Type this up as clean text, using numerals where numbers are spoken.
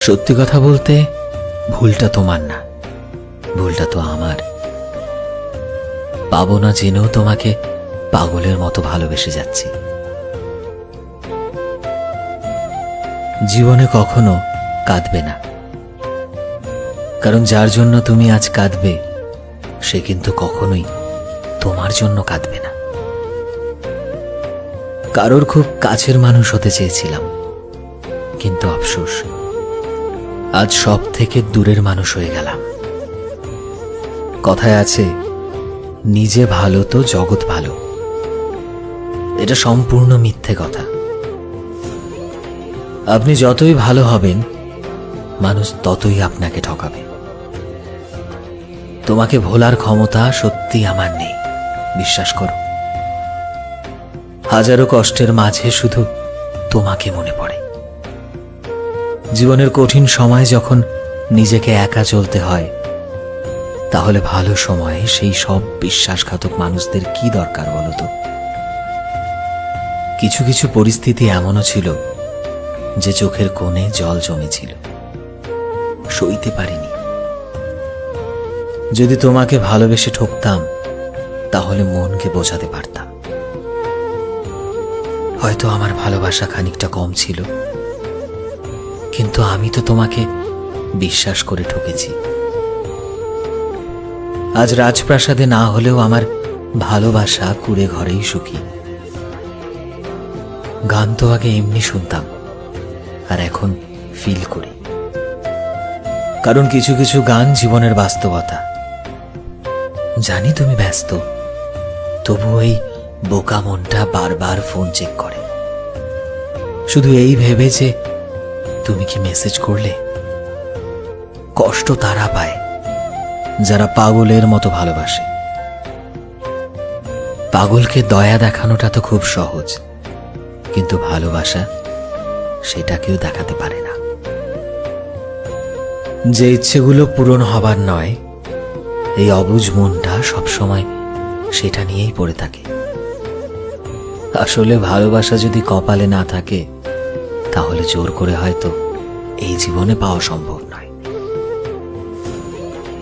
সত্যি কথা বলতে ভুলটা তোমার না, ভুলটা তো আমার। পাবো না জেনেও তোমাকে পাগলের মতো ভালোবেসে যাচ্ছি। জীবনে কখনো কাঁদবে না, কারণ যার জন্য তুমি আজ কাঁদবে সে কিন্তু কখনোই তোমার জন্য কাঁদবে না। কারোর খুব কাছের মানুষ হতে চেয়েছিলাম, কিন্তু আফসোস আজ সব থেকে দূরের মানুষ হয়ে গেলাম। কথায় আছে, নিজে ভালো তো জগৎ ভালো। এটা সম্পূর্ণ মিথ্যে কথা। আপনি যতই ভালো হবেন, মানুষ ততই আপনাকে ঠকাবে। তোমাকে ভোলার ক্ষমতা সত্যি আমার নেই, বিশ্বাস করো। হাজারো কষ্টের মাঝে শুধু তোমাকে মনে পড়ে। জীবনের কঠিন সময় যখন নিজেকে একা চলতে হয়, তাহলে ভালো সময়ে সেই সব বিশ্বাসঘাতক মানুষদের কি দরকার বলো তো? কিছু কিছু পরিস্থিতি এমনও ছিল যে চোখের কোণে জল জমেছিল, সইতে পারিনি। যদি তোমাকে ভালোবেসে ঠকতাম, তাহলে মনকে বোঝাতে পারতাম। হয়তো আমার ভালোবাসা খানিকটা কম ছিল, কিন্তু আমি তো তোমাকে বিশ্বাস করে ঠকেছি। আজ রাজপ্রাসাদে না হলেও আমার ভালোবাসা কুড়ে ঘরেই সুখী। গান তো আগে এমনি শুনতাম, আর এখন ফিল করি। কারণ কিছু কিছু গান জীবনের বাস্তবতা। জানি তুমি ব্যস্ত, তবু এই বোকা মনটা বারবার ফোন চেক করে, শুধু এই ভেবে যে তুমি কি মেসেজ করলে। কষ্ট তারা পায় যারা পাগলের মতো ভালোবাসে। পাগলকে দয়া দেখানোটা তো খুব সহজ, কিন্তু ভালোবাসা সেটা কেউ দেখাতে পারে না। যে ইচ্ছেগুলো পূরণ হবার নয়, এই অবুঝ মনটা সবসময় সেটা নিয়েই পড়ে থাকে। আসলে ভালোবাসা যদি কপালে না থাকে, তাহলে জোর করে হয়তো এই জীবনে পাওয়া সম্ভব।